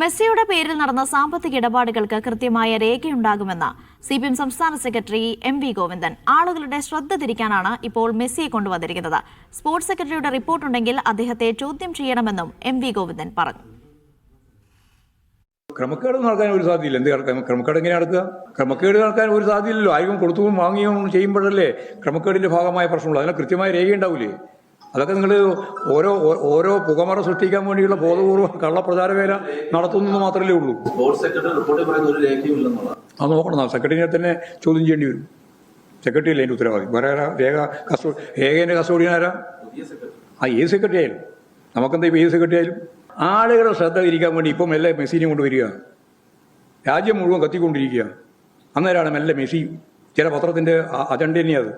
മെസ്സിയുടെ പേരിൽ നടന്ന സാമ്പത്തിക ഇടപാടുകൾക്ക് കൃത്യമായ രേഖയുണ്ടാകുമെന്ന് CPM സംസ്ഥാന സെക്രട്ടറി MV ഗോവിന്ദൻ. ആളുകളുടെ ശ്രദ്ധ തിരിക്കാനാണ് ഇപ്പോൾ മെസ്സിയെ കൊണ്ടുവന്നിരിക്കുന്നത്. സ്പോർട്സ് സെക്രട്ടറിയുടെ റിപ്പോർട്ടുണ്ടെങ്കിൽ അദ്ദേഹത്തെ ചോദ്യം ചെയ്യണമെന്നും MV ഗോവിന്ദൻ പറഞ്ഞു. ക്രമക്കേട് നടക്കാൻ ഒരു സാധ്യതയില്ല. ക്രമക്കേട് എങ്ങനെ നടക്കുക? ക്രമക്കേട് നടക്കാൻ ഒരു സാധ്യതയില്ലല്ലോ. ആരും കൊടുത്തും വാങ്ങിയും ചെയ്യുമ്പോഴല്ലേ ക്രമക്കേടിന്റെ ഭാഗമായ പ്രശ്നമുള്ളൂ. അതിന് കൃത്യമായ രേഖയുണ്ടാവില്ലേ? അതൊക്കെ നിങ്ങൾ ഓരോ പുകമറ സൃഷ്ടിക്കാൻ വേണ്ടിയുള്ള ബോധപൂർവ്വം കള്ളപ്രചാര വേല നടത്തുന്നത് മാത്രമല്ലേ ഉള്ളൂ. അത് നോക്കണം. സെക്രട്ടറിനെ തന്നെ ചോദ്യം ചെയ്യേണ്ടി വരും. സെക്രട്ടറി അല്ലേ അതിൻ്റെ ഉത്തരവാദി. വേറെ രേഖേൻ്റെ കസ്റ്റോഡിയൻ ആരാ? ഏത് സെക്രട്ടറി ആയാലും നമുക്കെന്താ ഇപ്പോൾ ഏത് സെക്രട്ടറി ആയാലും ആളുകളുടെ ശ്രദ്ധ തിരിക്കാൻ വേണ്ടി ഇപ്പം മെല്ലെ മെസ്സിനെ കൊണ്ടുവരിക. രാജ്യം മുഴുവൻ കത്തിക്കൊണ്ടിരിക്കുക. അന്നേരമാണ് മെല്ലെ മെസ്സി ചില പത്രത്തിൻ്റെ അജണ്ട തന്നെയത്.